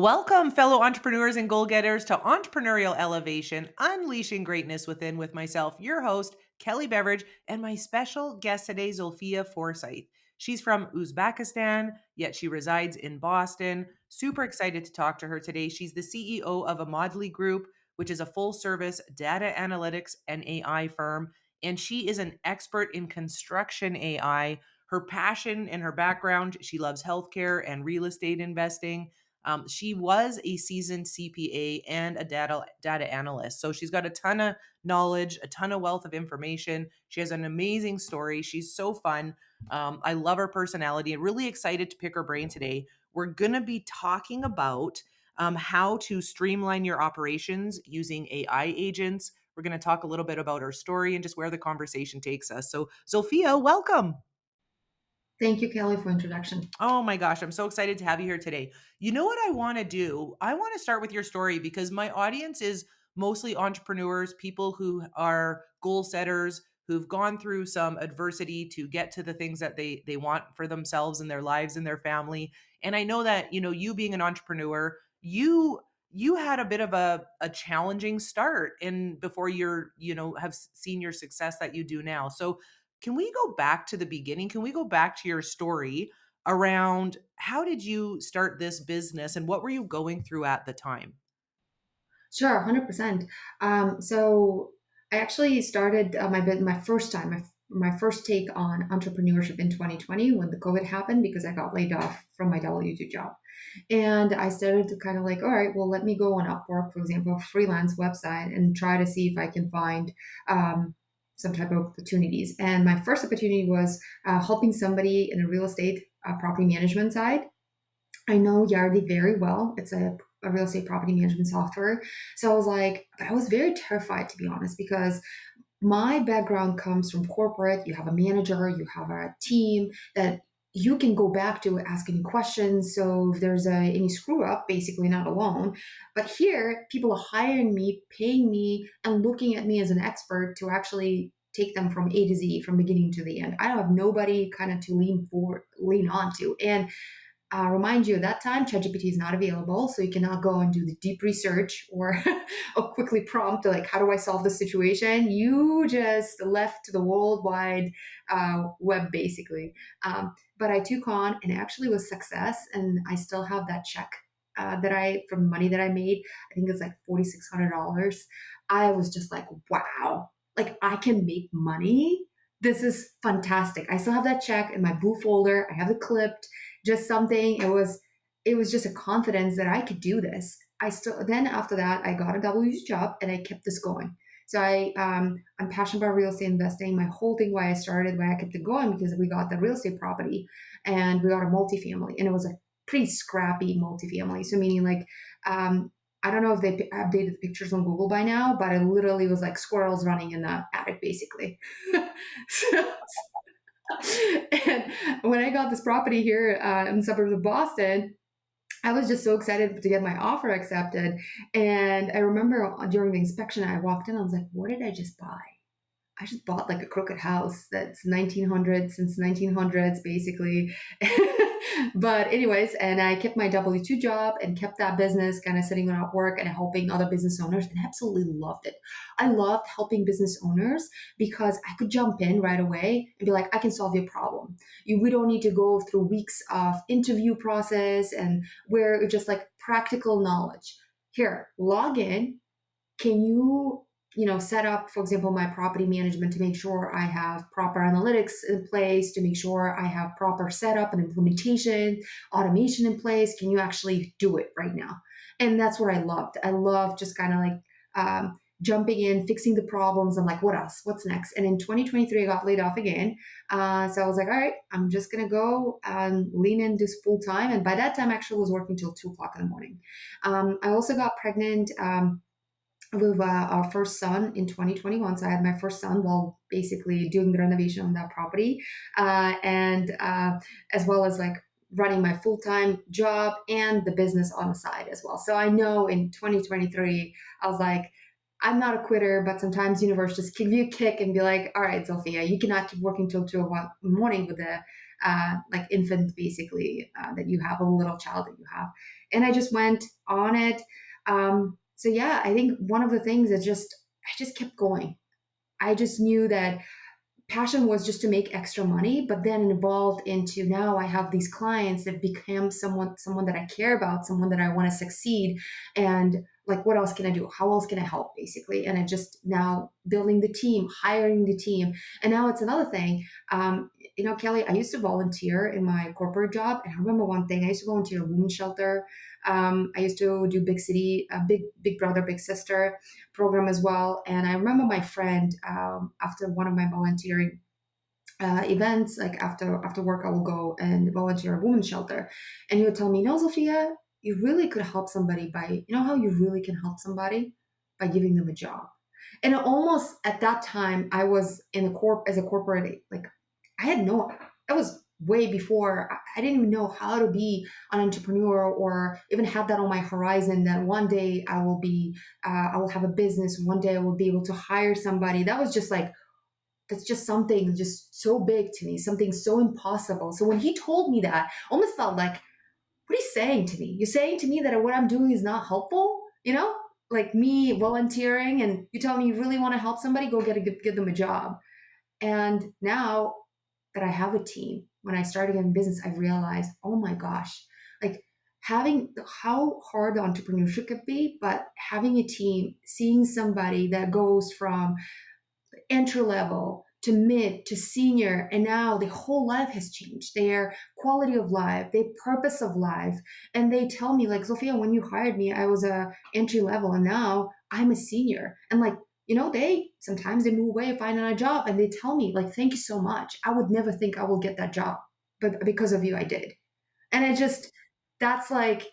Welcome, fellow entrepreneurs and goal getters, to Entrepreneurial Elevation, Unleashing Greatness Within with myself, your host, Kelly Beveridge, and my special guest today, Zulfiya Forsythe. She's from Uzbekistan, yet she resides in Boston. Super excited to talk to her today. She's the CEO of Omadli Group, which is a full service data analytics and AI firm. And she is an expert in construction AI. Her passion and her background, she loves healthcare and real estate investing. She was a seasoned CPA and a data analyst. So she's got a ton of knowledge, a ton of wealth of information. She has an amazing story. She's so fun. I love her personality. I'm really excited to pick her brain today. We're going to be talking about how to streamline your operations using AI agents. We're going to talk a little bit about her story and just where the conversation takes us. So, Zulfiya, welcome. Thank you, Kelly, for introduction. Oh my gosh, I'm so excited to have you here today. You know what I want to do? I want to start with your story because my audience is mostly entrepreneurs, people who are goal setters, who've gone through some adversity to get to the things that they want for themselves and their lives and their family. And I know that, you being an entrepreneur, you had a bit of a challenging start in before have seen your success that you do now. So can we go back to the beginning? Can we go back to your story around how did you start this business and what were you going through at the time? Sure, 100%. So I actually started my first time, my first take on entrepreneurship in 2020 when the COVID happened because I got laid off from my W-2 job. And I started to kind of like, all right, well, let me go on Upwork, for example, a freelance website, and try to see if I can find some type of opportunities. And my first opportunity was helping somebody in a real estate property management side. I know Yardi very well. It's a real estate property management software. So I was like, but I was very terrified, to be honest, because my background comes from corporate. You have a manager, you have a team that you can go back to ask any questions. So if there's any screw up, basically not alone. But here, people are hiring me, paying me, and looking at me as an expert to actually take them from A to Z, from beginning to the end. I don't have nobody kind of to lean on to. And remind you, at that time, ChatGPT is not available, so you cannot go and do the deep research or or quickly prompt like, "How do I solve this situation?" You just left to the worldwide web, basically. But I took on, and it actually was success, and I still have that check that I from money that I made. I think it's like $4,600. I was just like, "Wow! Like I can make money. This is fantastic." I still have that check in my Boo folder. I have it clipped, just something. It was just a confidence that I could do this. I still then after that I got a W job and I kept this going. So I'm passionate about real estate investing. My whole thing why I kept it going because we got the real estate property and we got a multifamily, and it was a pretty scrappy multifamily. So meaning like I don't know if they updated the pictures on Google by now, but it literally was like squirrels running in the attic, basically. So, and when I got this property here in the suburbs of Boston, I was just so excited to get my offer accepted. And I remember during the inspection, I walked in, I was like, what did I just buy? I just bought like a crooked house that's 1900 since 1900s basically. But anyways, and I kept my W-2 job and kept that business kind of sitting on Upwork and helping other business owners, and absolutely loved it. I loved helping business owners because I could jump in right away and be like, I can solve your problem. We don't need to go through weeks of interview process, and where it's just like practical knowledge. Here, log in. Can you set up, for example, my property management to make sure I have proper analytics in place, to make sure I have proper setup and implementation, automation in place? Can you actually do it right now? And that's what I loved. I loved just kind of like jumping in, fixing the problems. I'm like, what else? What's next? And in 2023, I got laid off again. So I was like, all right, I'm just going to go and lean into full time. And by that time, actually, I was working till 2 o'clock in the morning. I also got pregnant. With our first son in 2021. So I had my first son while basically doing the renovation on that property, and as well as like running my full time job and the business on the side as well. So I know in 2023, I was like, I'm not a quitter, but sometimes universe just give you a kick and be like, all right, Zulfiya, you cannot keep working till 2 o'clock in the morning with a like infant basically that you have, a little child that you have. and I just went on it. So yeah, I think one of the things is just I just kept going. I just knew that passion was just to make extra money, but then it evolved into now I have these clients that became someone that I care about, someone that I want to succeed, and like what else can I do, how else can I help, basically. And I just now building the team, hiring the team, and now it's another thing. Kelly, I used to volunteer in my corporate job, and I remember one thing. I used to volunteer at a women's shelter. I used to do big city, big brother, big sister program as well. And I remember my friend, after one of my volunteering events, like after work, I will go and volunteer at a women's shelter, and he would tell me, "No, Zulfiya, you really could help somebody by, you know how you really can help somebody by giving them a job." And almost at that time, I was in a corp as a corporate, like I had no, that was way before I didn't even know how to be an entrepreneur or even have that on my horizon that one day I will have a business, one day I will be able to hire somebody. That was just like, that's just something just so big to me, something so impossible. So when he told me that, I almost felt like, what are you saying to me? You're saying to me that what I'm doing is not helpful? Like me volunteering, and you tell me you really want to help somebody, go give them a job. And now that I have a team, when I started getting business, I realized, oh my gosh, like having how hard entrepreneurship could be, but having a team, seeing somebody that goes from entry level to mid to senior, and now their whole life has changed, their quality of life, their purpose of life. And they tell me, like, Zulfiya, when you hired me, I was a entry level, and now I'm a senior. And like, they sometimes they move away, find another job, and they tell me, like, thank you so much, I would never think I will get that job, but because of you I did. And I just, that's like,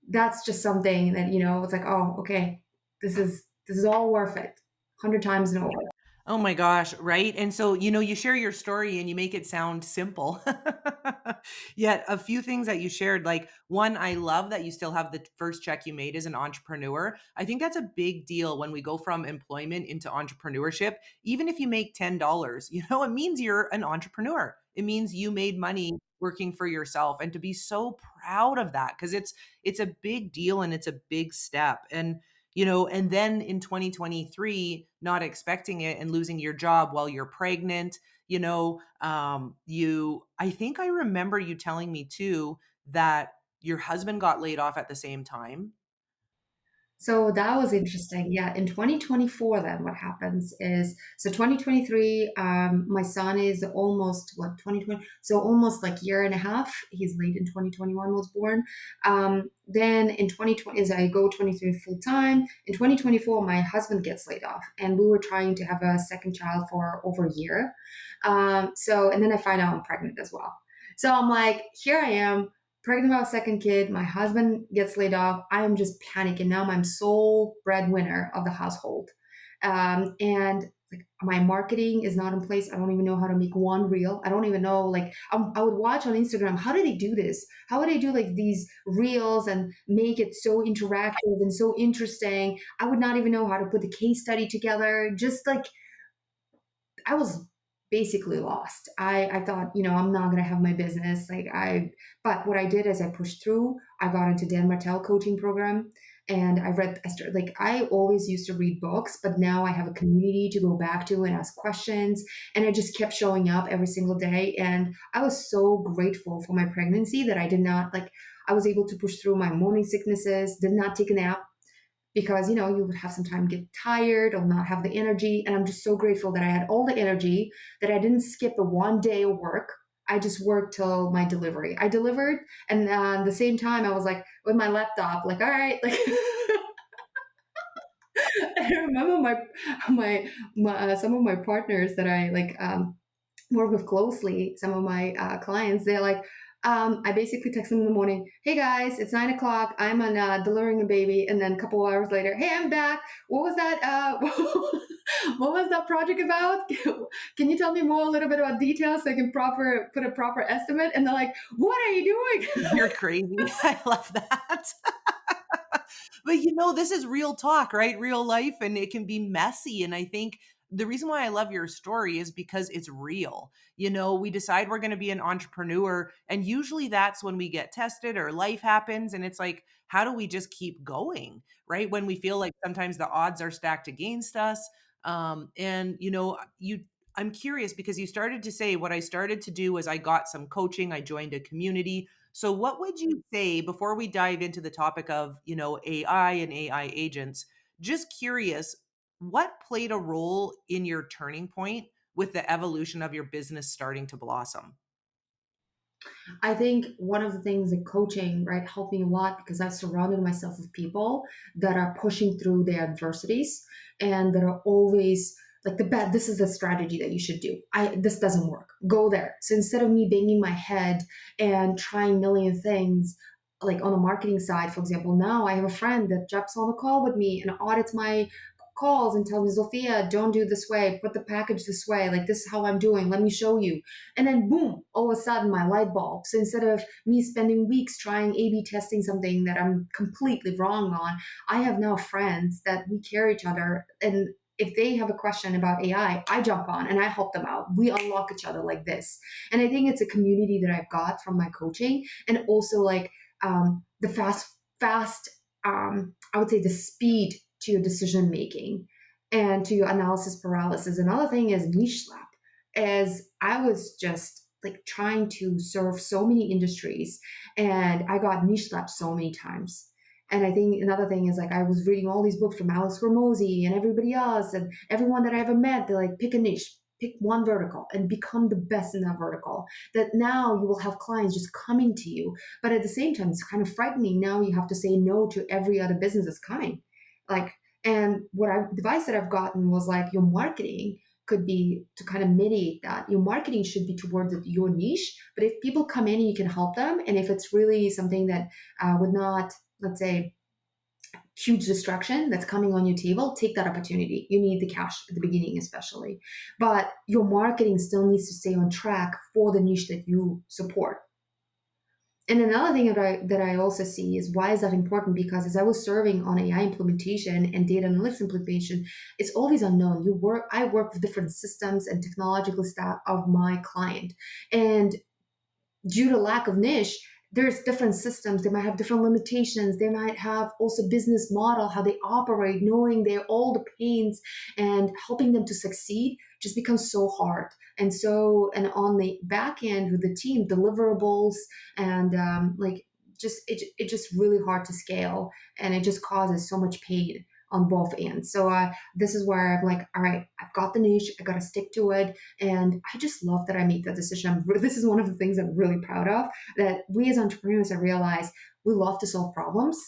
that's just something that, it's like, oh, okay, this is all worth it, 100 times and over. Oh my gosh, right? And so, you share your story and you make it sound simple. Yet a few things that you shared, like one, I love that you still have the first check you made as an entrepreneur. I think that's a big deal when we go from employment into entrepreneurship. Even if you make $10, it means you're an entrepreneur. It means you made money working for yourself, and to be so proud of that, because it's a big deal and it's a big step. And then in 2023, not expecting it and losing your job while you're pregnant, I think I remember you telling me too that your husband got laid off at the same time. So that was interesting. Yeah, in 2024, then what happens is, so 2023, my son is almost what, 2020, so almost like year and a half. He's late in 2021 was born. Then in 2020, as I go 23 full time, in 2024, my husband gets laid off, and we were trying to have a second child for over a year. And then I find out I'm pregnant as well. So I'm like, here I am, pregnant about a second kid. My husband gets laid off. I am just panicking. Now I'm sole breadwinner of the household. And like my marketing is not in place. I don't even know how to make one reel. I don't even know, like, I would watch on Instagram. How do they do this? How would they do like these reels and make it so interactive and so interesting? I would not even know how to put the case study together. Just like I was basically lost. I thought, I'm not gonna have my business. But what I did is I pushed through. I got into Dan Martell coaching program, and I always used to read books, but now I have a community to go back to and ask questions. And I just kept showing up every single day. And I was so grateful for my pregnancy that I did not like, I was able to push through my morning sicknesses, did not take a nap, because you would have some time get tired or not have the energy. And I'm just so grateful that I had all the energy, that I didn't skip a one day of work. I just worked till my delivery. I delivered, and at the same time I was like with my laptop, like, all right, like I remember my some of my partners that I work with closely, some of my clients, they're like, I basically text them in the morning, hey guys, it's 9 o'clock. I'm on delivering a baby. And then a couple of hours later, hey, I'm back. What was that? What was that project about? Can you tell me more, a little bit about details so I can put a proper estimate? And they're like, what are you doing? You're crazy. I love that. But this is real talk, right? Real life, and it can be messy. And I think the reason why I love your story is because it's real. We decide we're going to be an entrepreneur, and usually that's when we get tested or life happens. And it's like, how do we just keep going, right? When we feel like sometimes the odds are stacked against us. I'm curious because you started to say what I started to do was I got some coaching, I joined a community. So what would you say before we dive into the topic of, AI and AI agents? Just curious, what played a role in your turning point with the evolution of your business starting to blossom? I think one of the things that coaching, right, helped me a lot because I've surrounded myself with people that are pushing through their adversities and that are always like the bad. This is the strategy that you should do. This doesn't work. Go there. So instead of me banging my head and trying a million things, like on the marketing side, for example, now I have a friend that jumps on a call with me and audits my calls and tells me, Zulfiya, don't do this way, put the package this way, like this is how I'm doing, let me show you. And then boom, all of a sudden my light bulb. So instead of me spending weeks trying A/B testing something that I'm completely wrong on, I have now friends that we care each other. And if they have a question about AI, I jump on and I help them out. We unlock each other like this. And I think it's a community that I've got from my coaching, and also like the fast, I would say the speed to your decision making and to your analysis paralysis. Another thing is niche slap, as I was just like trying to serve so many industries and I got niche slapped so many times. And I think another thing is like I was reading all these books from Alex Ramosi and everybody else and everyone that I ever met. They're like, pick a niche, pick one vertical and become the best in that vertical. That now you will have clients just coming to you. But at the same time, it's kind of frightening. Now you have to say no to every other business that's coming. Like, and advice that I've gotten was like your marketing could be to kind of mitigate that. Your marketing should be towards your niche, but if people come in and you can help them, and if it's really something that would not, let's say, huge distraction that's coming on your table, take that opportunity. You need the cash at the beginning, especially. But your marketing still needs to stay on track for the niche that you support. And another thing that I also see is why is that important? Because as I was serving on AI implementation and data analytics implementation, it's always unknown. I work with different systems and technological staff of my client. And due to lack of niche, there's different systems. They might have different limitations. They might have also business model, how they operate, knowing their all the pains and helping them to succeed just becomes so hard. And on the back end with the team, deliverables and it just really hard to scale, and it just causes so much pain on both ends. So this is where I'm like, all right, I've got the niche, I got to stick to it, and I just love that I made that decision. This is one of the things I'm really proud of, that we as entrepreneurs, I realize we love to solve problems.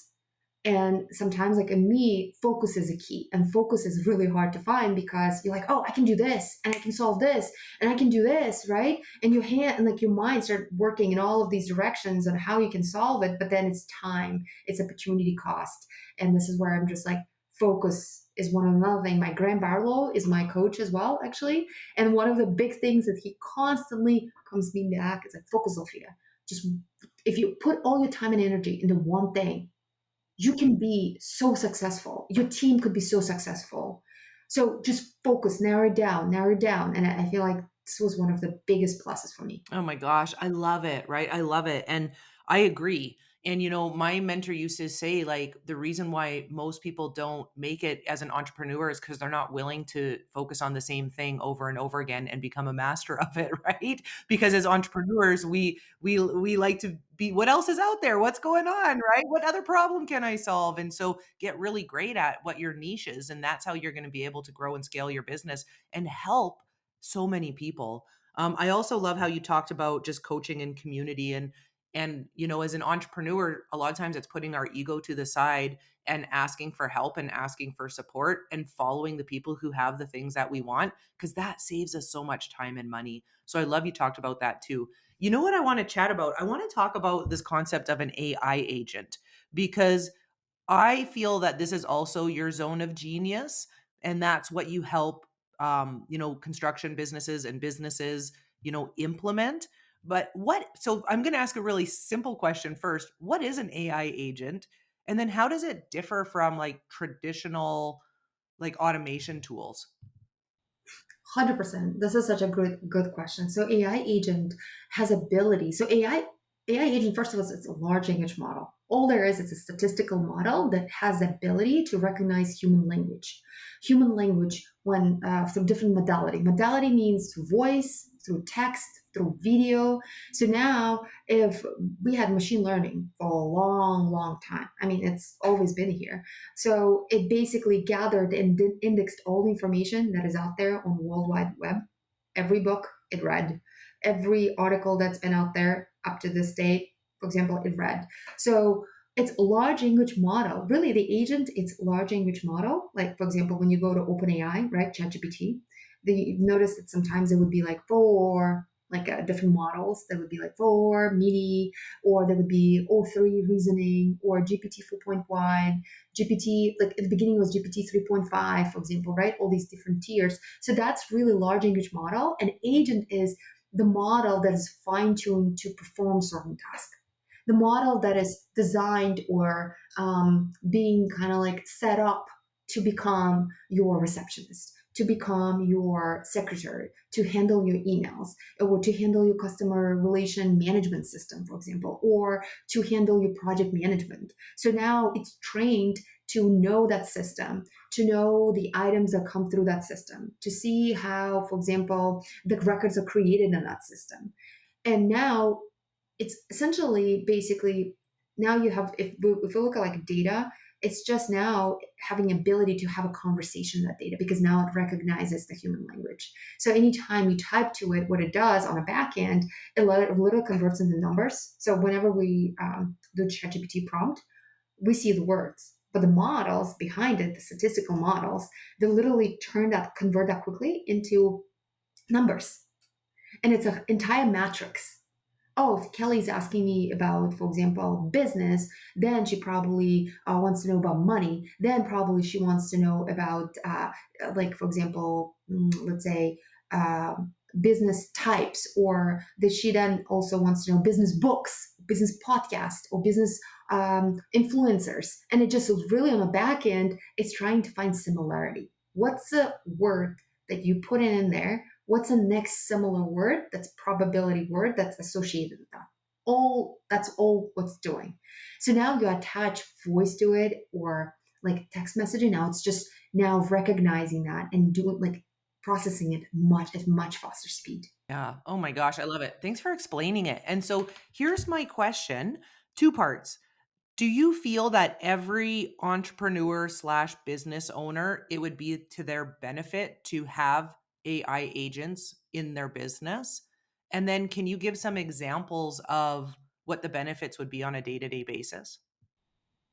And sometimes, like in me, focus is a key, and focus is really hard to find because you're like, oh, I can do this, and I can solve this, and I can do this, right? And your hand and like your mind start working in all of these directions on how you can solve it. But then it's time, it's opportunity cost, and this is where I'm just like, focus is one of another thing. My Graham Barlow is my coach as well, actually, and one of the big things that he constantly comes me back is like, focus, Sophia. Just if you put all your time and energy into one thing, you can be so successful. Your team could be so successful. So just focus, narrow it down, narrow it down. And I feel like this was one of the biggest pluses for me. Oh my gosh, I love it, right? I love it. And I agree. And my mentor used to say like the reason why most people don't make it as an entrepreneur is because they're not willing to focus on the same thing over and over again and become a master of it, right? Because as entrepreneurs, we like to be what else is out there? What's going on, right? What other problem can I solve? And so get really great at what your niche is, and that's how you're going to be able to grow and scale your business and help so many people. I also love how you talked about just coaching and community, and as an entrepreneur, a lot of times it's putting our ego to the side and asking for help and asking for support and following the people who have the things that we want, because that saves us so much time and money. So I love you talked about that too. You know what I want to chat about? I want to talk about this concept of an AI agent, because I feel that this is also your zone of genius, and that's what you help, construction businesses and businesses, implement. But so I'm going to ask a really simple question first. What is an AI agent? And then how does it differ from like traditional, like automation tools? 100%. This is such a good question. So AI agent has ability. So AI agent, first of all, it's a large language model. All there is, it's a statistical model that has the ability to recognize human language. Human language when through different modality. Modality means through voice, through text, through video. So now, if we had machine learning for a long, long time, I mean, it's always been here. So it basically gathered and indexed all the information that is out there on World Wide Web. Every book it read, every article that's been out there up to this date, for example, it read. So it's a large language model. Really, the agent, it's large language model. Like, for example, when you go to OpenAI, right, ChatGPT, you notice that sometimes it would be like for like different models that would be like for mini, or there would be O3 reasoning, or GPT 4.1, GPT, like at the beginning was GPT 3.5, for example, right? All these different tiers. So that's really large language model. And agent is the model that is fine tuned to perform certain tasks. The model that is designed or being kind of like set up to become your receptionist, to become your secretary, to handle your emails, or to handle your customer relation management system, for example, or to handle your project management. So now it's trained to know that system, to know the items that come through that system, to see how, for example, the records are created in that system. And now it's essentially basically now you have, if we look at like data, it's just now having ability to have a conversation with that data because now it recognizes the human language. So anytime you type to it, what it does on a back end, it literally converts into numbers. So whenever we do ChatGPT prompt, we see the words, but the models behind it, the statistical models, they literally convert that quickly into numbers, and it's an entire matrix. Oh, if Kelly's asking me about, for example, business, then she probably wants to know about money. Then probably she wants to know about, like, for example, let's say, uh, business types, or that she then also wants to know business books, business podcasts, or business influencers. And it just is really on the back end, it's trying to find similarity. What's a word that you put in there? What's the next similar word that's probability word that's associated with that? All that's all what's doing. So now you attach voice to it or like text messaging. Now it's just now recognizing that and doing like processing it at much faster speed. Yeah. Oh my gosh, I love it. Thanks for explaining it. And so here's my question, two parts. Do you feel that every entrepreneur slash business owner, it would be to their benefit to have AI agents in their business? And then can you give some examples of what the benefits would be on a day-to-day basis?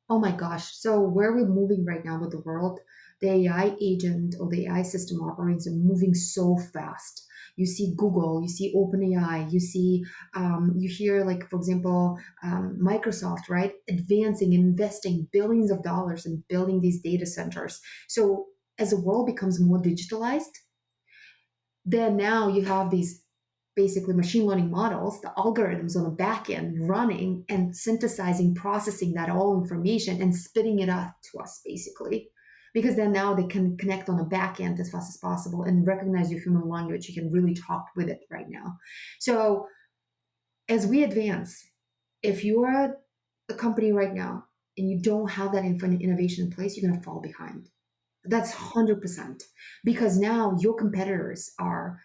Oh my gosh. So where we're moving right now with the world, the AI agent or the AI system operates are moving so fast. You see Google, you see OpenAI, you hear like, for example, Microsoft, right? Advancing, investing billions of dollars in building these data centers. So as the world becomes more digitalized, then now you have these basically machine learning models, the algorithms on the back end running and synthesizing, processing that all information and spitting it out to us basically. Because then now they can connect on the back end as fast as possible and recognize your human language. You can really talk with it right now. So as we advance, if you're a company right now and you don't have that innovation in place, you're going to fall behind. That's 100% because now your competitors are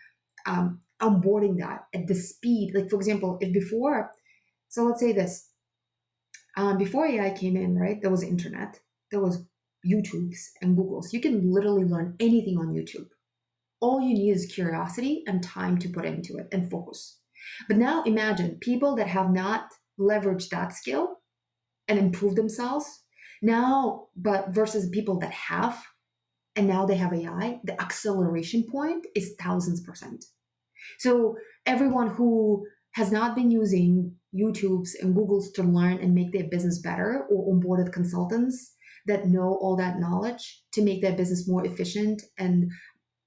onboarding that at the speed. Like, for example, if before, so let's say this, before AI came in, right, there was internet, there was YouTubes and Googles. You can literally learn anything on YouTube. All you need is curiosity and time to put into it and focus. But now imagine people that have not leveraged that skill and improved themselves now, but versus people that have, and now they have AI, the acceleration point is thousands percent. So everyone who has not been using YouTube's and Google's to learn and make their business better, or onboarded consultants that know all that knowledge to make their business more efficient and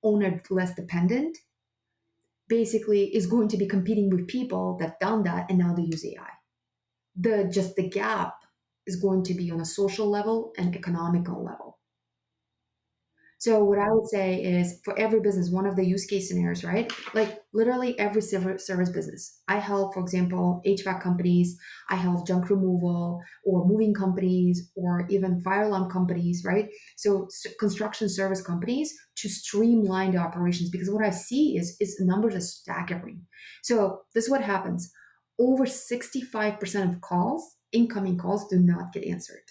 owner less dependent, basically is going to be competing with people that done that and now they use AI. The gap is going to be on a social level and economical level. So what I would say is for every business, one of the use case scenarios, right? Like literally every service business. I help, for example, HVAC companies, I help junk removal or moving companies or even fire alarm companies, right? So construction service companies to streamline the operations because what I see is numbers are staggering. So this is what happens. Over 65% of calls, incoming calls, do not get answered.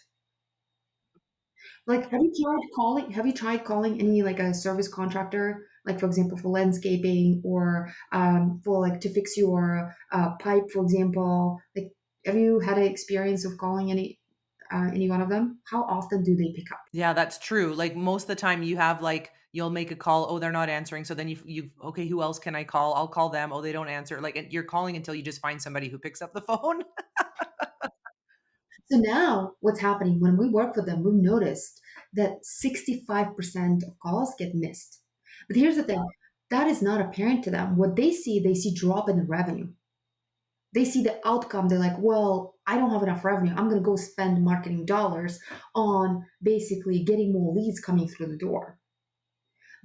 Like, have you tried calling any like a service contractor, like for example, for landscaping or for like to fix your pipe, for example? Like, have you had an experience of calling any one of them? How often do they pick up? Yeah, that's true. Like most of the time you have like you'll make a call, oh, they're not answering. So then you okay, who else can I call? I'll call them. Oh, they don't answer. Like and you're calling until you just find somebody who picks up the phone. So now, what's happening when we work with them? We've noticed that 65% of calls get missed. But here's the thing: that is not apparent to them. What they see drop in the revenue. They see the outcome. They're like, well, I don't have enough revenue. I'm going to go spend marketing dollars on basically getting more leads coming through the door.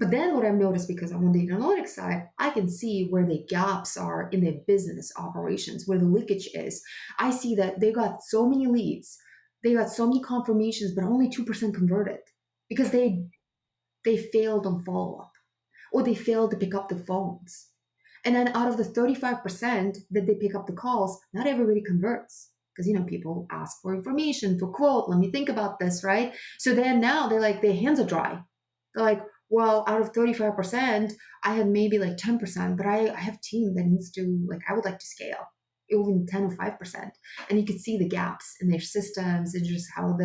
But then what I've noticed, because I'm on the analytics side, I can see where the gaps are in their business operations, where the leakage is. I see that they got so many leads, they got so many confirmations, but only 2% converted because they failed on follow up or they failed to pick up the phones. And then out of the 35% that they pick up the calls, not everybody converts. Because people ask for information, for quote, let me think about this, right? So then now they're like, their hands are dry. They're like, well, out of 35%, I had maybe like 10%, but I have a team that needs to, like, I would like to scale even 10 or 5%. And you can see the gaps in their systems and just how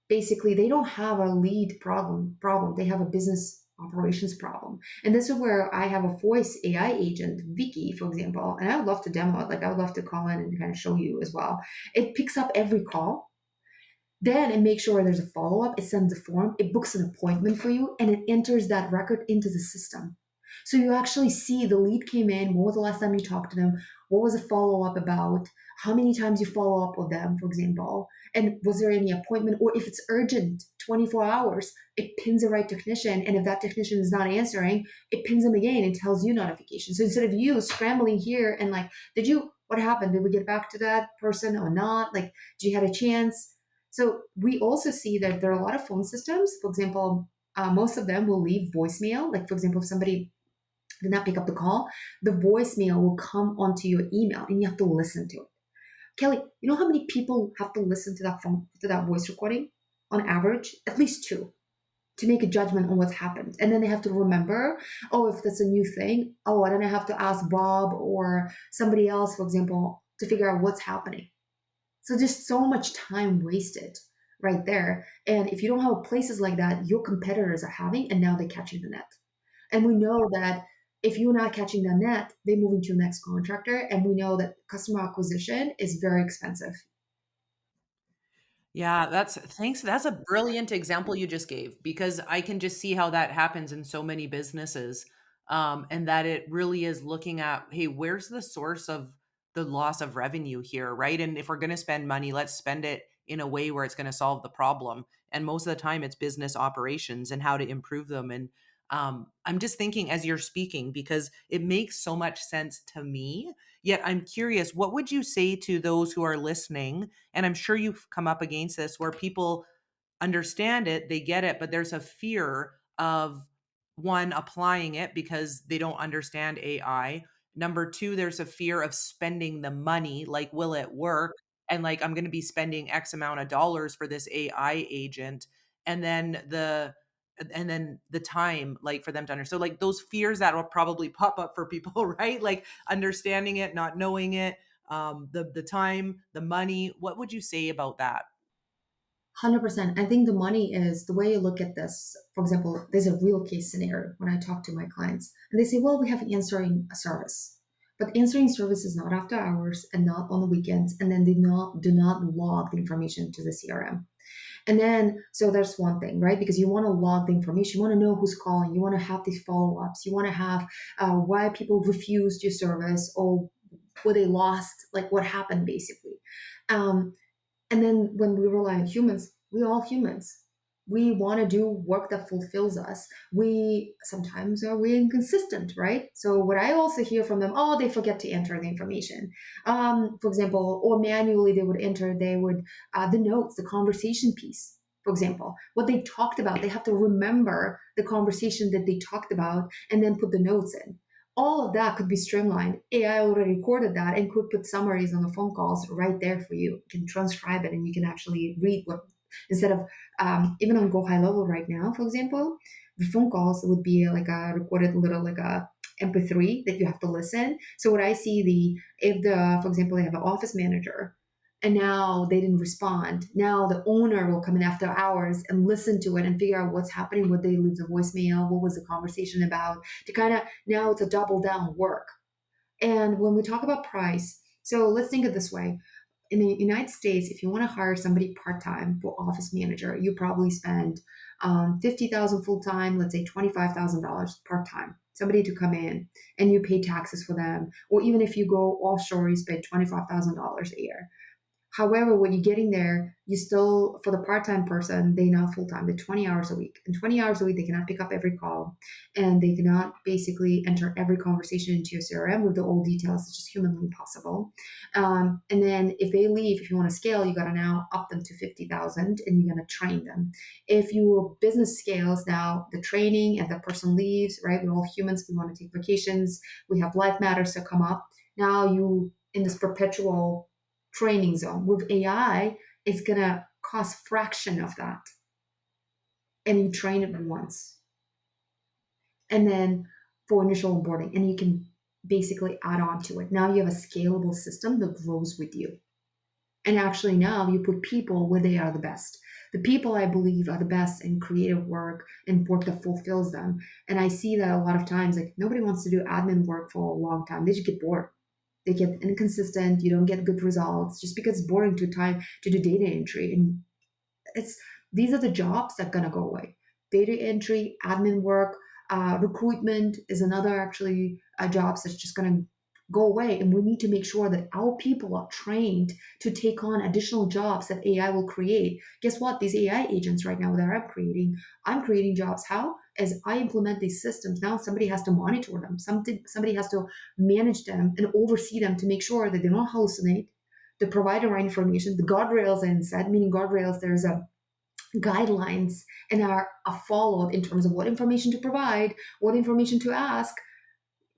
basically they don't have a lead problem, they have a business operations problem. And this is where I have a voice AI agent, Vicky, for example, and I would love to demo it. Like, I would love to call in and kind of show you as well. It picks up every call, then it makes sure there's a follow-up, it sends a form, it books an appointment for you, and it enters that record into the system. So you actually see the lead came in, when was the last time you talked to them, what was the follow-up about, how many times you follow up with them, for example, and was there any appointment, or if it's urgent, 24 hours, it pins the right technician, and if that technician is not answering, it pins them again and tells you notification. So instead of you scrambling here and like, what happened? Did we get back to that person or not? Like, did you had a chance? So we also see that there are a lot of phone systems. For example, most of them will leave voicemail. Like, for example, if somebody did not pick up the call, the voicemail will come onto your email and you have to listen to it. Kelly, you know how many people have to listen to that voice recording on average? At least two to make a judgment on what's happened. And then they have to remember, oh, if that's a new thing, oh, and then I have to ask Bob or somebody else, for example, to figure out what's happening. So just so much time wasted right there. And if you don't have places like that, your competitors are having, and now they're catching the net. And we know that if you're not catching the net, they're moving to the next contractor. And we know that customer acquisition is very expensive. Yeah, that's thanks. That's a brilliant example you just gave because I can just see how that happens in so many businesses. And that it really is looking at, hey, where's the source of the loss of revenue here, right? And if we're going to spend money, let's spend it in a way where it's going to solve the problem. And most of the time, it's business operations and how to improve them. And I'm just thinking as you're speaking because it makes so much sense to me. Yet I'm curious, what would you say to those who are listening? And I'm sure you've come up against this where people understand it, they get it, but there's a fear of one applying it because they don't understand AI. Number two, there's a fear of spending the money, like, will it work? And like, I'm going to be spending X amount of dollars for this AI agent. And then the time like for them to understand. So like those fears that will probably pop up for people, right? Like understanding it, not knowing it, the time, the money. What would you say about that? 100%. I think the money is the way you look at this. For example, there's a real case scenario when I talk to my clients, and they say, well, we have answering a service. But answering service is not after hours and not on the weekends, and then they do not log the information to the CRM. And then, so that's one thing, right? Because you want to log the information, you want to know who's calling, you want to have these follow ups, you want to have why people refused your service or were they lost, like what happened basically. Um, and then when we rely on humans, we're all humans. We want to do work that fulfills us. We sometimes are we inconsistent, right? So what I also hear from them, oh, they forget to enter the information. For example, or manually they would enter, they would the notes, the conversation piece. For example, what they talked about, they have to remember the conversation that they talked about and then put the notes in. All of that could be streamlined. AI already recorded that and could put summaries on the phone calls right there for you. You can transcribe it and you can actually read what instead of even on Go High Level right now, for example, the phone calls would be like a recorded little like a MP3 that you have to listen. So what I see if the for example they have an office manager and now they didn't respond, now the owner will come in after hours and listen to it and figure out what's happening. Would they leave the voicemail? What was the conversation about? To kind of now it's a double down work. And when we talk about price, so let's think of it this way in the United States, if you want to hire somebody part time for office manager, you probably spend 50,000 full time, let's say $25,000 part time. Somebody to come in and you pay taxes for them, or even if you go offshore, you spend $25,000 a year. However, when you're getting there, you still, for the part time person, they not full time, they're 20 hours a week. And 20 hours a week, they cannot pick up every call and they cannot basically enter every conversation into your CRM with the old details. It's just humanly impossible. And then if they leave, if you want to scale, you got to now up them to 50,000 and you're going to train them. If your business scales now, the training and the person leaves, right? We're all humans. We want to take vacations. We have life matters to come up. Now you in this perpetual training zone. With AI, it's gonna cost fraction of that. And you train it once. And then for initial onboarding. And you can basically add on to it. Now you have a scalable system that grows with you. And actually now you put people where they are the best. The people I believe are the best in creative work and work that fulfills them. And I see that a lot of times, like nobody wants to do admin work for a long time. They just get bored. They get inconsistent. You don't get good results just because it's boring to do data entry. And it's these are the jobs that are gonna go away. Data entry, admin work, recruitment is another actually jobs that's just gonna go away. And we need to make sure that our people are trained to take on additional jobs that AI will create. Guess what? These AI agents right now that I'm creating jobs. How? As I implement these systems, now somebody has to monitor them. Somebody has to manage them and oversee them to make sure that they don't hallucinate, to provide the right information. The guardrails are said, meaning guardrails, there's a guidelines and are followed in terms of what information to provide, what information to ask.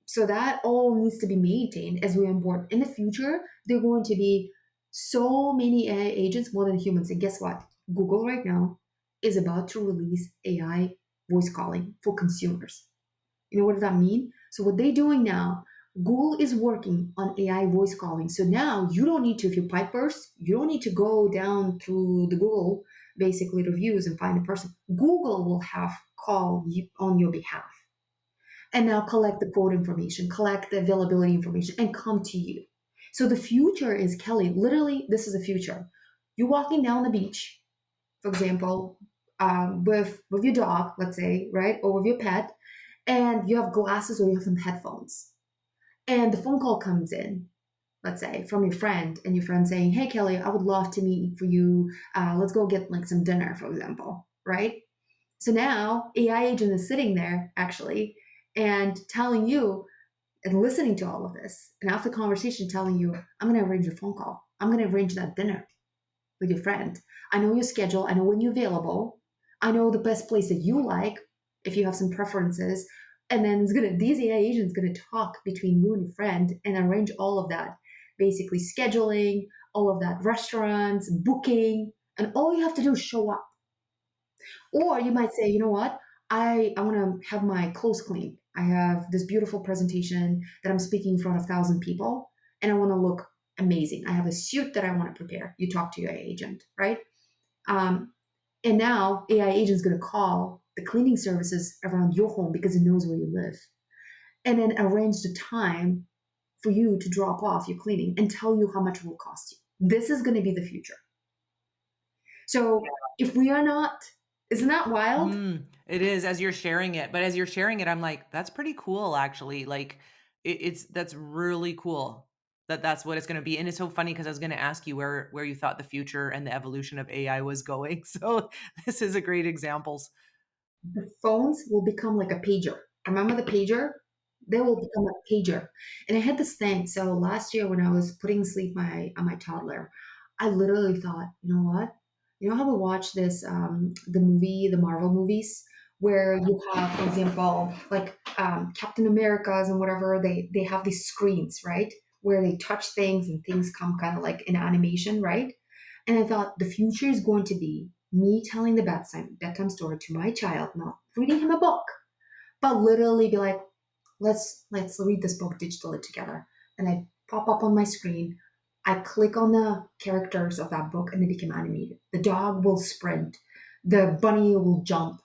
So that all needs to be maintained as we onboard. In the future, there are going to be so many AI agents more than humans. And guess what? Google right now is about to release AI voice calling for consumers. You know what does that mean? So what they're doing now, Google is working on AI voice calling. So now you don't need to, if you pipe burst, you don't need to go down to the Google basically reviews and find a person. Google will have call you on your behalf and now collect the quote information, collect the availability information, and come to you. So the future is Kelly. Literally, this is the future. You're walking down the beach, for example, with your dog, let's say, right, or with your pet, and you have glasses or you have some headphones, and the phone call comes in, let's say from your friend, and your friend saying, "Hey, Kelly, I would love to meet for you. Let's go get like some dinner, for example," right? So now AI agent is sitting there actually and telling you and listening to all of this, and after conversation, telling you, "I'm going to arrange a phone call. I'm going to arrange that dinner with your friend. I know your schedule. I know when you're available. I know the best place that you like if you have some preferences." And then these AI agents gonna talk between you and your friend and arrange all of that, basically scheduling, all of that, restaurants, booking, and all you have to do is show up. Or you might say, you know what? I want to have my clothes cleaned. I have this beautiful presentation that I'm speaking in front of 1,000 people, and I want to look amazing. I have a suit that I want to prepare. You talk to your agent, right? Um, and now AI agent is going to call the cleaning services around your home because it knows where you live, and then arrange the time for you to drop off your cleaning and tell you how much it will cost you. This is going to be the future. So if we are not, isn't that wild? It is as you're sharing it, but as you're sharing it, I'm like, that's pretty cool actually. Like it's that's really cool. That's what it's gonna be, and it's so funny because I was gonna ask you where you thought the future and the evolution of AI was going, so this is a great examples. The phones will become like a pager. Remember the pager? They will become a pager. And I had this thing. So last year when I was putting sleep my toddler, I literally thought, you know what? You know how we watch this the Marvel movies where you have, for example, like Captain America's and whatever, they have these screens, right? Where they touch things and things come kind of like in animation, right? And I thought the future is going to be me telling the bedtime story to my child, not reading him a book, but literally be like, let's read this book digitally together. And I pop up on my screen. I click on the characters of that book and they become animated. The dog will sprint, the bunny will jump,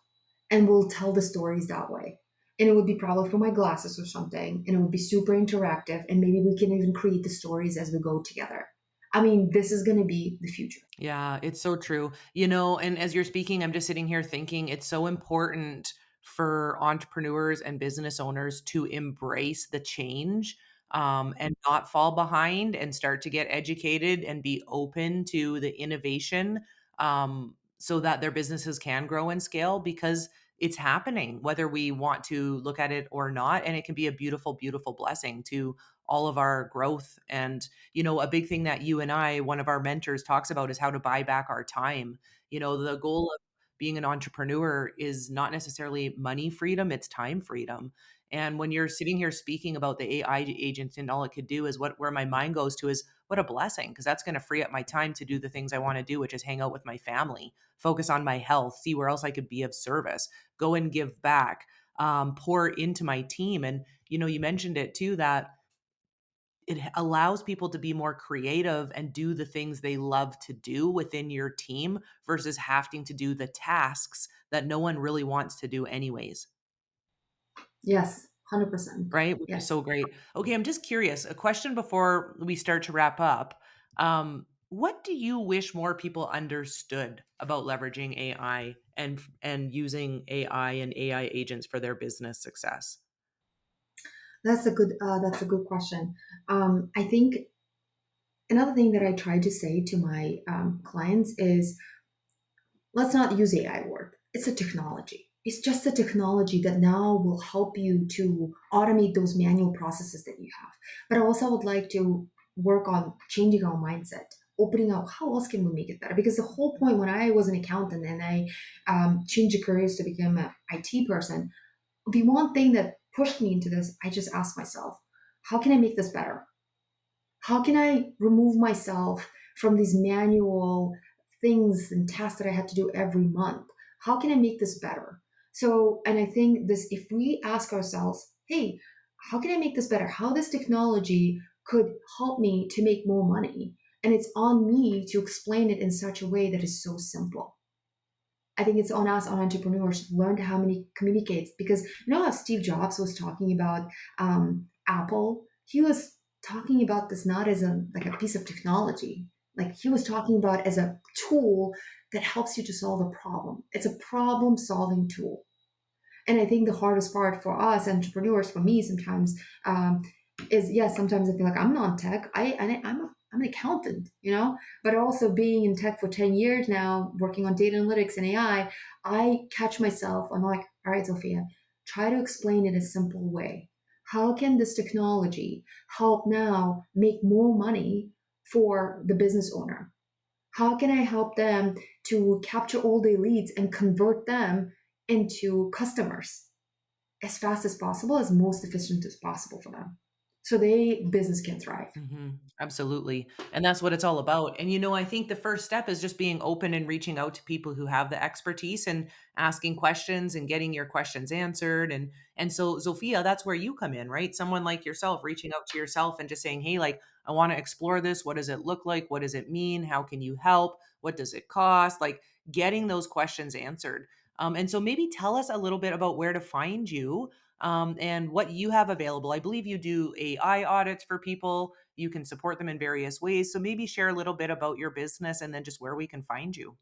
and we'll tell the stories that way. And it would be probably for my glasses or something, and it would be super interactive, and maybe we can even create the stories as we go together. I mean, this is going to be the future. Yeah, it's so true. And as you're speaking, I'm just sitting here thinking it's so important for entrepreneurs and business owners to embrace the change, and not fall behind and start to get educated and be open to the innovation, so that their businesses can grow and scale because it's happening, whether we want to look at it or not. And it can be a beautiful, beautiful blessing to all of our growth. And a big thing that you and I, one of our mentors, talks about is how to buy back our time. The goal of being an entrepreneur is not necessarily money freedom, it's time freedom. And when you're sitting here speaking about the AI agents and all it could do is where my mind goes to is what a blessing, because that's going to free up my time to do the things I want to do, which is hang out with my family, focus on my health, see where else I could be of service, go and give back, pour into my team. And you mentioned it too, that allows people to be more creative and do the things they love to do within your team versus having to do the tasks that no one really wants to do anyways, Yes, 100%. right? Which is Yes. so great. Okay, I'm just curious. A question before we start to wrap up. What do you wish more people understood about leveraging AI and using AI and AI agents for their business success? That's a good question. I think another thing that I try to say to my clients is let's not use AI word. It's a technology. It's just a technology that now will help you to automate those manual processes that you have. But I also would like to work on changing our mindset, opening up how else can we make it better? Because the whole point when I was an accountant and I changed careers to become an IT person, the one thing that pushed me into this, I just asked myself, how can I make this better? How can I remove myself from these manual things and tasks that I had to do every month? How can I make this better? So, and I think this, if we ask ourselves, hey, how can I make this better? How this technology could help me to make more money? And it's on me to explain it in such a way that is so simple. I think it's on us, on entrepreneurs, to learn how many communicates because you know how Steve Jobs was talking about Apple. He was talking about this not as a like a piece of technology. Like he was talking about as a tool that helps you to solve a problem. It's a problem solving tool. And I think the hardest part for us entrepreneurs, for me sometimes, is yes, sometimes I feel like I'm not tech. I'm an accountant, you know, but also being in tech for 10 years now, working on data analytics and AI, I catch myself. I'm like, all right, Sophia, try to explain it a simple way. How can this technology help now make more money for the business owner? How can I help them to capture all their leads and convert them into customers as fast as possible, as most efficient as possible for them, so they business can thrive? Absolutely. And that's what it's all about. And I think the first step is just being open and reaching out to people who have the expertise and asking questions and getting your questions answered. And so Zofia, that's where you come in, right? Someone like yourself reaching out to yourself and just saying, "Hey, like I want to explore this. What does it look like? What does it mean? How can you help? What does it cost?" Like getting those questions answered. And so maybe tell us a little bit about where to find you, and what you have available. I believe you do AI audits for people. You can support them in various ways. So maybe share a little bit about your business and then just where we can find you.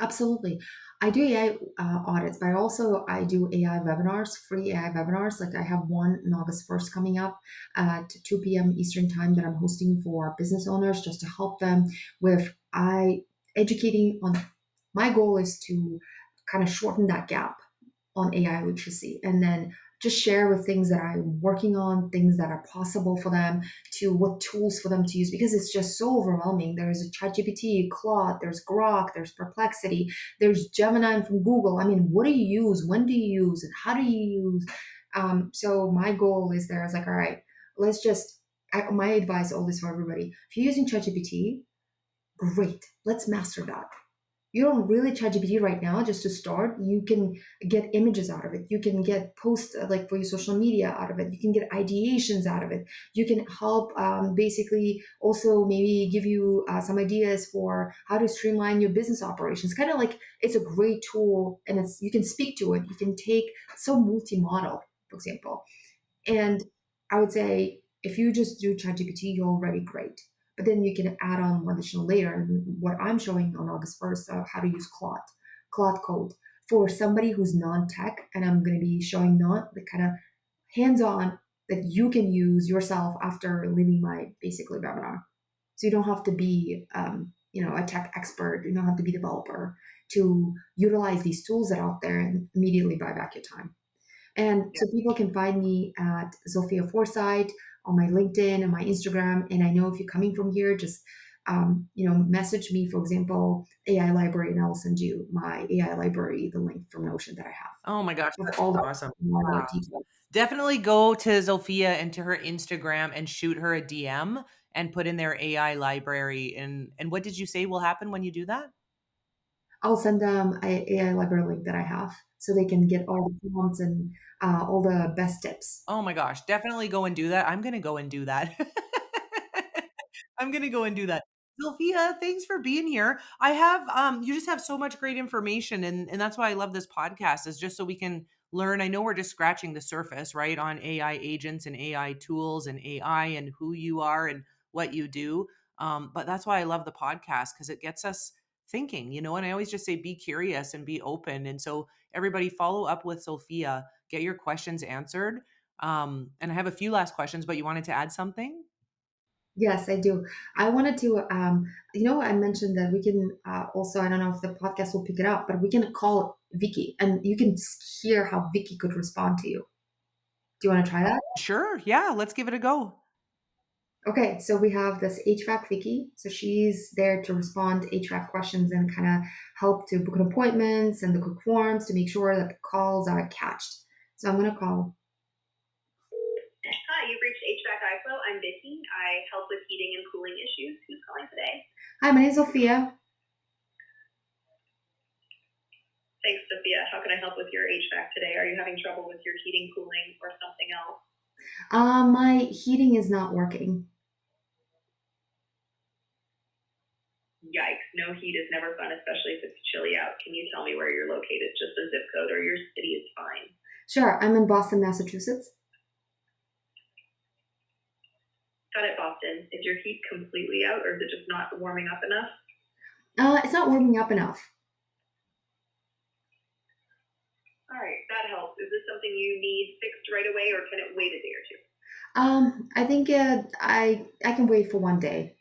Absolutely. I do AI audits, but I do AI webinars, free AI webinars. Like I have one on August 1st coming up at 2 p.m. Eastern time that I'm hosting for business owners just to help them with I educating on. My goal is to kind of shorten that gap on AI literacy and then just share with things that I'm working on, things that are possible for them, to what tools for them to use because it's just so overwhelming. There's a ChatGPT, Claude, there's Grok, there's Perplexity, there's Gemini from Google. I mean, what do you use? When do you use it? How do you use? So my goal is there is like, all right, let's just. My advice always for everybody: if you're using ChatGPT, great, let's master that. You don't really ChatGPT right now just to start. You can get images out of it. You can get posts like for your social media out of it. You can get ideations out of it. You can help basically also maybe give you some ideas for how to streamline your business operations. Kind of like it's a great tool, and it's you can speak to it. You can take so multi-model, for example. And I would say if you just do ChatGPT, you're already great. But then you can add on one additional layer. And what I'm showing on August 1st, how to use Claude Code for somebody who's non-tech. And I'm going to be showing not the kind of hands-on that you can use yourself after leaving my basically webinar. So you don't have to be, a tech expert. You don't have to be a developer to utilize these tools that are out there and immediately buy back your time. And so people can find me at Zulfiya Forsythe on my LinkedIn and my Instagram. And I know if you're coming from here, just message me, for example, AI library, and I'll send you my AI library, the link from Notion that I have Oh my gosh, with that's all the awesome. more Yeah. details. Definitely go to Zofia and to her Instagram and shoot her a DM and put in their AI library. And what did you say will happen when you do that? I'll send them a AI library link that I have so they can get all the prompts and all the best tips. Oh my gosh, definitely go and do that. I'm gonna go and do that. I'm gonna go and do that. Zilphia, thanks for being here. I have you just have so much great information and that's why I love this podcast is just so we can learn. I know we're just scratching the surface, right, on AI agents and AI tools and AI and who you are and what you do. But that's why I love the podcast because it gets us thinking, and I always just say be curious and be open. And so everybody follow up with Sophia, get your questions answered. And I have a few last questions, but you wanted to add something? Yes, I do. I wanted to, I mentioned that we can also, I don't know if the podcast will pick it up, but we can call Vicky and you can hear how Vicky could respond to you. Do you want to try that? Sure. Yeah. Let's give it a go. Okay, so we have this HVAC Vicky. So she's there to respond to HVAC questions and kind of help to book appointments and the quick forms to make sure that the calls are catched. So I'm going to call. Hi, you've reached HVAC iFlow. I'm Vicky. I help with heating and cooling issues. Who's calling today? Hi, my name is Sophia. Thanks, Sophia. How can I help with your HVAC today? Are you having trouble with your heating, cooling, or something else? My heating is not working. Yikes. No heat is never fun, especially if it's chilly out. Can you tell me where you're located? Just a zip code or your city is fine. Sure, I'm in Boston, Massachusetts. Got it, Boston. Is your heat completely out or is it just not warming up enough? It's not warming up enough. All right, that helps. Is this something you need fixed right away or can it wait a day or two? I think I can wait for one day.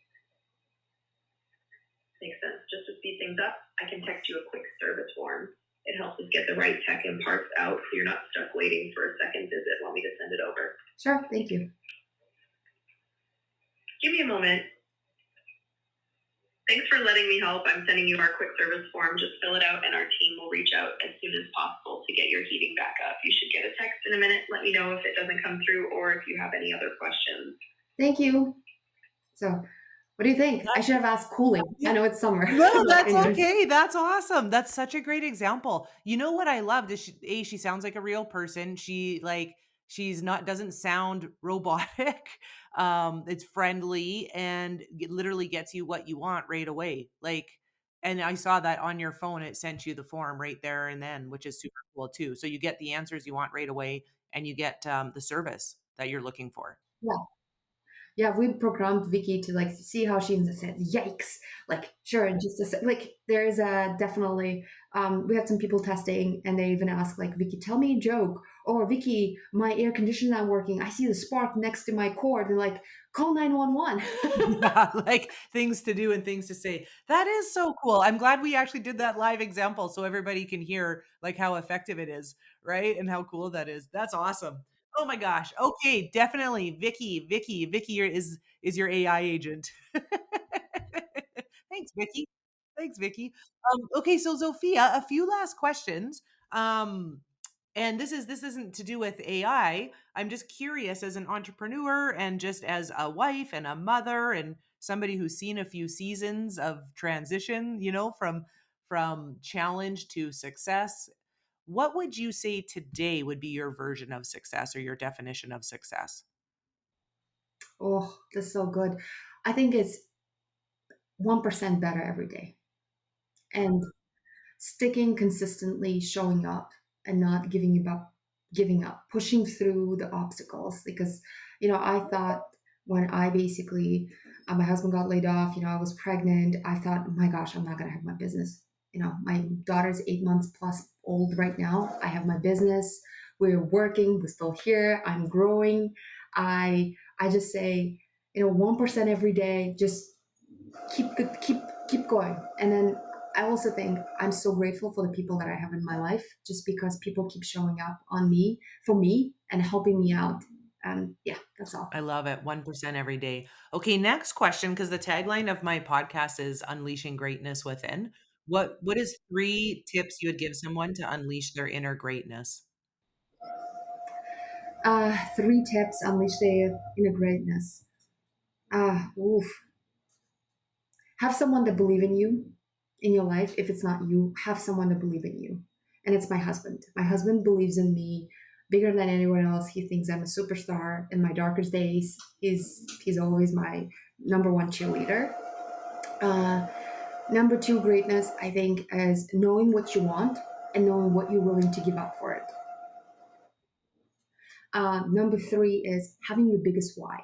Makes sense. Just to speed things up, I can text you a quick service form. It helps us get the right tech and parts out so you're not stuck waiting for a second visit. Want me to send it over? Sure, thank you. Give me a moment. Thanks for letting me help. I'm sending you our quick service form. Just fill it out and our team will reach out as soon as possible to get your heating back up. You should get a text in a minute. Let me know if it doesn't come through or if you have any other questions. Thank you. So, what do you think? I should have asked cooling. I know it's summer, No, but that's anyways. okay. That's awesome. That's such a great example. You know what I loved is she sounds like a real person. She's not doesn't sound robotic. It's friendly and it literally gets you what you want right away. And I saw that on your phone. It sent you the form right there and then, which is super cool too. So you get the answers you want right away, and you get the service that you're looking for. Yeah. yeah, we programmed Vicky to like see how she said, "Yikes!" Like, sure, and just a like, there is a definitely. We had some people testing, and they even asked like, "Vicky, tell me a joke," or "Vicky, my air conditioner not working. I see the spark next to my cord," and like, call 911. Yeah, like things to do and things to say. That is so cool. I'm glad we actually did that live example so everybody can hear like how effective it is, right? And how cool that is. That's awesome. Oh my gosh. Okay, definitely. Vicky is your AI agent. Thanks, Vicky. Thanks, Vicky. Okay, so Zofia, a few last questions. Um, and this isn't to do with AI. I'm just curious as an entrepreneur and just as a wife and a mother and somebody who's seen a few seasons of transition, from challenge to success. What would you say today would be your version of success or your definition of success? Oh, that's so good. I think it's 1% better every day, and sticking consistently, showing up, and not giving up, pushing through the obstacles. Because I thought when I basically my husband got laid off, I was pregnant. I thought, oh my gosh, I'm not gonna have my business. My daughter's 8 months plus old right now. I have my business. We're working. We're still here. I'm growing. I just say, 1% every day. Just keep going. And then I also think I'm so grateful for the people that I have in my life, just because people keep showing up on me for me and helping me out. And yeah, that's all. I love it. 1% every day. Okay, next question, because the tagline of my podcast is Unleashing Greatness Within. What is 3 tips you would give someone to unleash their inner greatness? 3 tips unleash their inner greatness. Oof. Have someone that believe in you in your life. If it's not you, have someone to believe in you. And it's my husband. My husband believes in me bigger than anyone else. He thinks I'm a superstar. In my darkest days, he's always my number one cheerleader. Uh, Number two, greatness, I think, is knowing what you want and knowing what you're willing to give up for it. Number three is having your biggest why.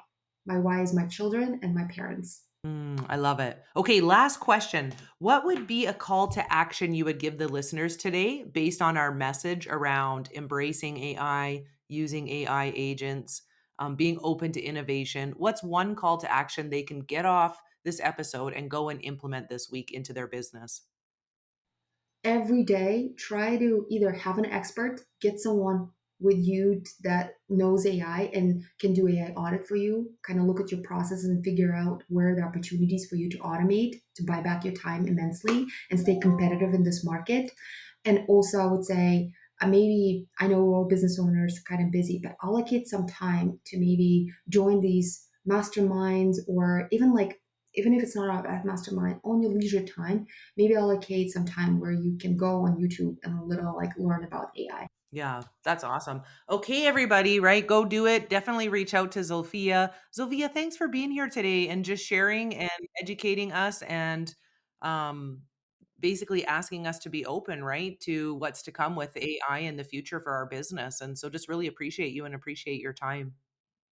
My why is my children and my parents. I love it. Okay, last question. What would be a call to action you would give the listeners today based on our message around embracing AI, using AI agents, being open to innovation? What's one call to action they can get off this episode and go and implement this week into their business? Every day try to either have an expert, get someone with you that knows AI and can do AI audit for you, kind of look at your processes and figure out where the opportunities for you to automate to buy back your time immensely and stay competitive in this market. And also I would say, maybe, I know we're all business owners kind of busy, but allocate some time to maybe join these masterminds, or even if it's not a mastermind, on your leisure time, maybe allocate some time where you can go on YouTube and a little like learn about AI. Yeah, that's awesome. Okay, everybody, right? Go do it. Definitely reach out to Zulfiya. Zulfiya, thanks for being here today and just sharing and educating us and um, basically asking us to be open, right, to what's to come with AI in the future for our business. And so just really appreciate you and appreciate your time.